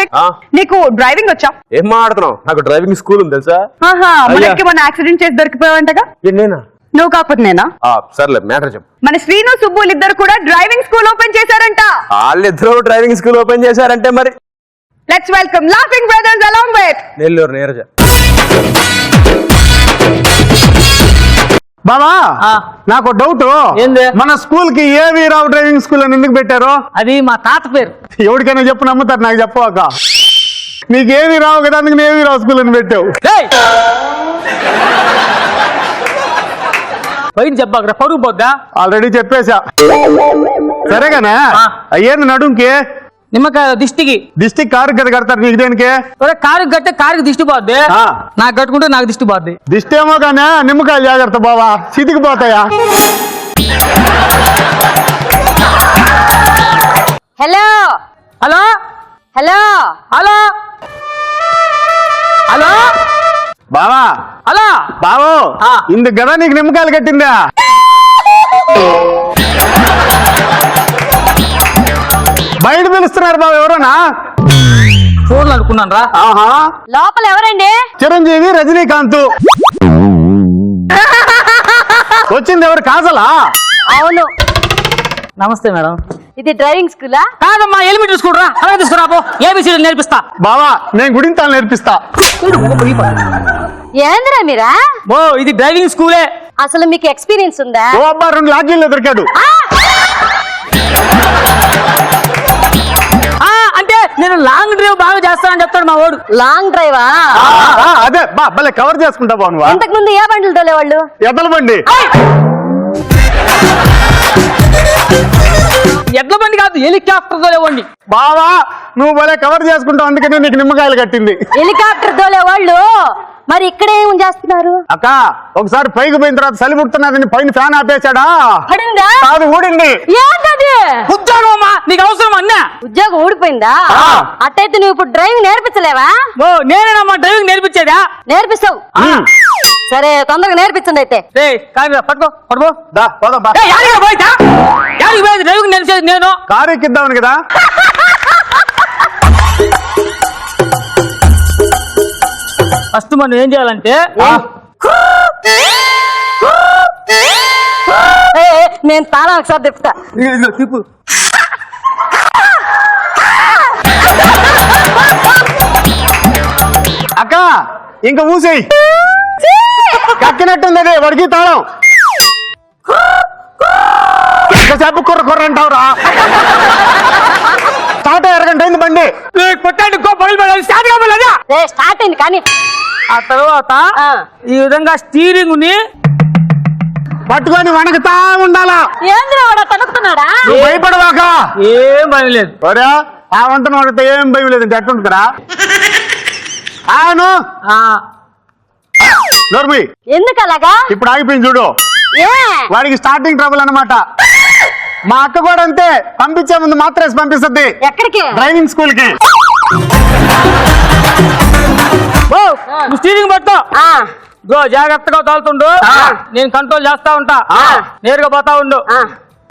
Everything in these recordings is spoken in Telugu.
అభిషేక్ నీకు డ్రైవింగ్ వచ్చా? ఏం మాట్లాడుతున్నావు? నాకు డ్రైవింగ్ స్కూల్ ఉంది తెలుసా? మనకి మన యాక్సిడెంట్ చేసి దొరికిపోయావంటగా. నేనా? నువ్వు కాకపోతే నేనా? సర్లే మ్యాటర్ చెప్పు. మన శ్రీను సుబ్బులు ఇద్దరు కూడా డ్రైవింగ్ స్కూల్ ఓపెన్ చేశారంట. వాళ్ళిద్దరూ డ్రైవింగ్ స్కూల్ ఓపెన్ చేశారంటే మరి let's welcome laughing brothers along with Nellore Neeraja. బాబా నాకు డౌట్, మన స్కూల్ కి ఏవి రావు డ్రైవింగ్ స్కూల్ అని ఎందుకు పెట్టారు? అది మా తాత పేరు. ఎవరికైనా చెప్పు నమ్ముతారు, నాకు చెప్పవాక. నీకు ఏవి రావు కదా, అందుకు ఏవి రావు స్కూల్ అని పెట్టావు. పైన చెప్పాక పరుగు పోద్దా? ఆల్రెడీ చెప్పేశా. సరేగానే అయ్యేంది నడుంకి నిమ్మకాయ దిష్టికి. దిష్టి కారు కదా కడతారు, నీకు దేనికి? కారు కట్టే కారుకి దిష్టి పోద్ది, నాకు కట్టుకుంటే నాకు దిష్టి పోద్ది. దిష్టి ఏమో కానీ నిమ్మకాయలు జాగ్రత్త బావా, చితికి పోతాయా. Hello hello hello hello hello బావా హలో బావో, ఇందుకు కదా నీకు నిమ్మకాయలు కట్టిందా? బయట పిలుస్తున్నారు బాబు, ఎవరన్నా? ఫోన్లు అనుకున్నాను రా. లోపల ఎవరండి? చిరంజీవి, రజనీకాంత్. వచ్చింది ఎవరు? కాజలా? అవును. నమస్తే మేడం. ఇది డ్రైవింగ్ స్కూలా? కాదమ్మా, ఎలిమెంటరీ స్కూల్ రా. అలా తీసుకురా పో, ఏబిసిడీలు నేర్పిస్తా. బావా నేను గుడింతాలు నేర్పిస్తా. ఏందిరా మీరా? ఓ ఇది డ్రైవింగ్ స్కూలే. అసలు మీకు ఎక్స్పీరియన్స్ ఉందా? ఓ అబ్బా, 2 లాడ్జీల్లో దొరికాడు. అంటే నేను లాంగ్ డ్రైవ్ బాగా చేస్తానని చెప్తాడు మా వాడు. లాంగ్ డ్రైవా? అదే బా భలే కవర్ చేసుకుంటా బాను. ఇంతకు ముందు ఏ బండ్లు తోలేవాళ్ళు? ఎద్దల బండి. ఎడ్ల బండి కాదు, హెలికాప్టర్ తోలేవాడిని. బావా నువ్వు భలే కవర్ చేసుకుంటావు, అందుకనే నీకు నిమ్మకాయలు కట్టింది. హెలికాప్టర్ తోలేవాళ్ళు మరి ఇక్కడ ఏం చేస్తున్నారు? అక్క ఒకసారి పైకి పోయిన తర్వాత చలి పుడుతున్నదని పైన ఫ్యాన్ ఆపేశాడా? పడిందా? కాదు, ఊడింది. ఏంటది? ఉద్యోగం అమ్మా, నీకు అవసరం అన్నా? ఉద్యోగం ఊడిపోయిందా? అట్టయితే నువ్వు ఇప్పుడు డ్రైవింగ్ నేర్పించలేవా? ఓ నేనేనమ్మా డ్రైవింగ్ నేర్పించేదా? నేర్పిస్తావు. సరే తొందరగా నేర్పించండి అయితే. పట్టుకో పట్టుకో. దా పోదాం బా. డ్రైవింగ్ నేర్పించేది నేను. కారు ఎక్కిద్దామని కదా. ఫస్ట్ మనం ఏం చేయాలంటే నేను తాళం ఒకసారి తిప్పుతా. తిప్పు. అక్క ఇంకా ఊసేయి. కక్కినట్టుంది అదే వాడికి తాళం. ఎంతసేపు కుర్ర కుర్ర అంటావురా? స్టార్ట్ 2 గంట అయింది బండి. కొట్టాడు స్టార్ట్ అయింది కానీ ఆ తర్వాత ఈ విధంగా స్టీరింగ్ ని పట్టుకొని వణకుతా ఉండాలా. ఏంద్రా వాడు తనుకుతున్నాడా? నువ్వు భయపడవాక. ఏం భయం లేదు. ఒరే ఆ వంటను వాడితే ఏం భయం లేదంటే ఎట్టుంటుందిరా? అవును నోర్మి. ఎందుకు అలాగా? ఇప్పుడు ఆగిపోయింది చూడు. వాడికి స్టార్టింగ్ ట్రబుల్ అన్నమాట. మా అక్క కూడా అంతే, పంపించే ముందు మాత్రం పంపిస్తుంది. ఎక్కడికి? డ్రైవింగ్ స్కూల్ కి. నువ్వు స్టీరింగ్ పట్టు. జాగ్రత్తగా తోలుతుండు, నేను కంట్రోల్ చేస్తా ఉంటా. నేరుగా పోతా ఉండు,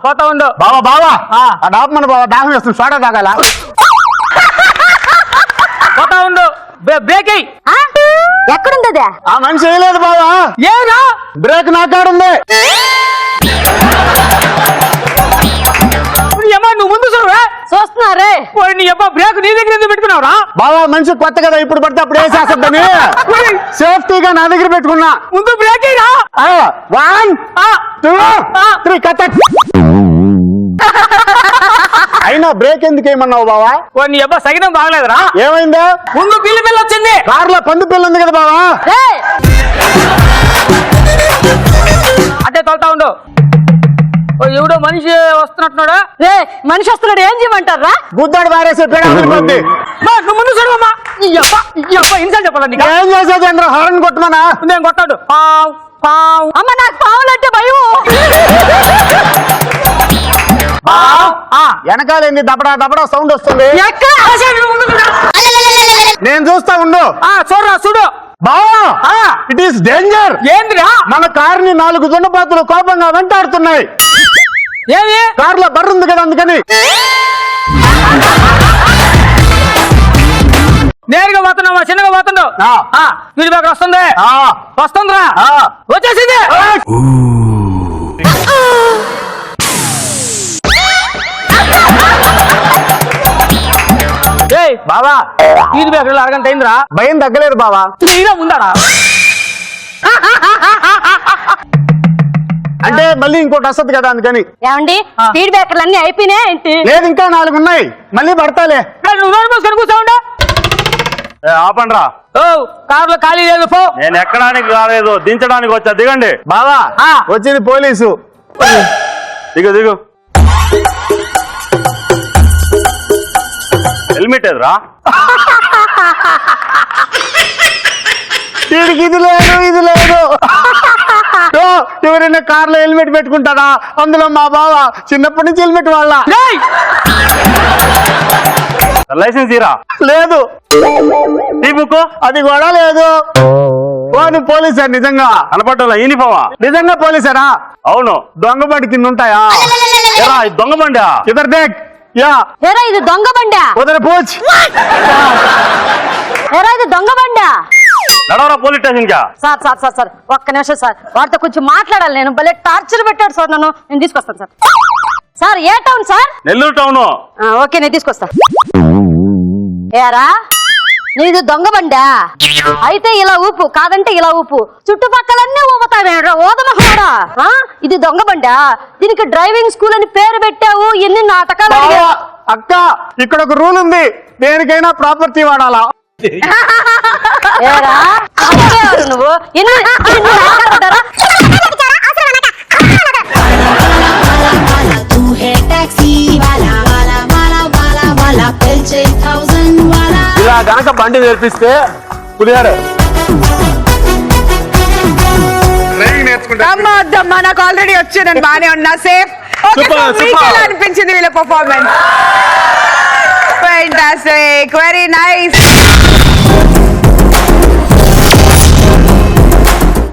పోతా ఉండు. బావా బావా ఆ డాబ్ మన బావా దాహం వేస్తుంది, సోడా తాగాల. పోతా ఉండు, బ్రేక్ అయ్యి. ఎక్కడుంది? ఆ మనిషి వేయలేదు బావా. ఏరా బ్రేక్ నాకాడుంది. నువ్వు ముందు చూస్తున్నారే. నీ అబ్బా బ్రేక్ నీ దగ్గర ఎందుకు పెట్టుకున్నావురా? బావా మనిషి కొత్త కదా, ఇప్పుడు పడితే అప్పుడు వేసేస్తుందని సేఫ్టీగా నా దగ్గర పెట్టుకున్నా. ముందు బ్రేక్ అయ్యిరా. 1 2 3 కట్. అయినా బ్రేక్ ఎందుకు ఏమన్నావు బావా? నీ అబ్బా సగినం బాగలేదురా. ఏమైందా? ముందు పిల్లి పిల్ల వచ్చింది. కారులో పంది పిల్ల ఉంది కదా బావా. అదే తోలుతా ఉండు. ఎవడో మనిషి వస్తున్నట్టున్నాడా? మనిషి వస్తున్నాడు, ఏం చేయమంటారా? గుద్దాడు బారేసే పేడపోద్ది. నువ్వు ముందు చూడమ్మా. ఇన్సాల్ చెప్పాలండి. ఏం చేసేది అంటారా? హార్న్ కొట్టమనా? నేను కొట్టాడు. పావు అమ్మ నాకు పావులంటే భయం. వెనకాలేంది దబడా దబడా సౌండ్ వస్తుంది. నేను చూస్తా ఉండు. చూడరా చూడు బావా, ఇట్ ఈస్ డేంజర్. ఏంద్రా? మన కారుని 4 దున్నపోతులు కోపంగా వెంటాడుతున్నాయి. ఏమి? కారులో బర్రు ఉంది కదా, అందుకని. నేరుగా పోతున్నావా చిన్నగా పోతున్నావు స్పీడ్ బ్రేకర్ వస్తుంది వస్తుందిరా వచ్చేసింది ఏయ్ బావా స్పీడ్ బ్రేకర్ అరగంట అయిందిరా భయం తగ్గలేదు బావా. తీరా ఉందాడా అంటే మళ్ళీ ఇంకోటి వస్తుంది కదా అందుకని. ఏమండి స్పీడ్ బ్రేకర్లు అన్ని అయిపోయినాయి ఏంటి? లేదు ఇంకా 4 ఉన్నాయి మళ్ళీ పడతాలే. నువ్వు నోరు మూసుకొని కూర్చోండా ఆపండ్రా, ఓ కారులో ఖాళీ లేదు పో నేను ఎక్కడానికి రాలేదు, దించడానికి వచ్చా. దిగండి. బావా ఆ. వచ్చింది పోలీసు. దిగు దిగు. హెల్మెట్ ఎదురా? వీడికి ఇది లేదు ఇది లేదు. ఓ, ఎవరైనా కార్లో హెల్మెట్ పెట్టుకుంటాడా? అందులో మా బావ చిన్నప్పటి నుంచి హెల్మెట్ వాళ్ళ ఏయ్! లైసెన్స్ ఇరా? లేదు. ఈ బుక్ అది కూడా లేదు. ఓ నువ్వు పోలీసా నిజంగా? కనపడ్డా యూనిఫామా? నిజంగా పోలీసారా? అవును. దొంగబడి కింద ఉంటాయా? ఎరా, ఇది దొంగ బండా? ఇద్దరు దేక్ యా ఏరా ఇది దొంగ బండా? ఉదర పోచ్. ఏరా ఇది దొంగ బండా? నడవరా పోలీస్ స్టేషన్ కా? సార్ సార్ సార్ సార్ ఒక్క నిమిషం సార్, వాడితో కొంచెం మాట్లాడాలి. నేను భలే టార్చర్ పెట్టాడు సార్ నన్ను. నేను తీసుకొస్తాను సార్. సార్ ఏ town sir? Nellore town. Okay నేను తీసుకొస్తా. ఏరా నీది దొంగ బండా? అయితే ఇలా ఊపు, కాదంటే ఇలా ఊపు. చుట్టుపక్కలన్నీ ఊపుతావేరా ఓదమహోడా. ఇది దొంగ బండా, దీనికి డ్రైవింగ్ స్కూల్ అని పేరు పెట్టావు. ఎన్ని నాటకాలు బావా, ఆడావు. అక్క ఇక్కడ ఒక రూల్ ఉంది, దేనికైనా ప్రాపర్టీ వాడాలా. ఏరా అడిగేవారు నువ్వు ఎన్ని నాటకాలు ఆడారా? तू है टैक्सी वाला वाला वाला वाला वाला पेल्चे 1000 वाला ఇలా గనక బండి నేర్పిస్తే పులిహార అమ్మా నాకు ఆల్రెడీ వచ్చి నేను బానే ఉన్నా సేఫ్. అనిపించింది వీళ్ళ పర్ఫార్మెన్స్? Fantastic, very nice.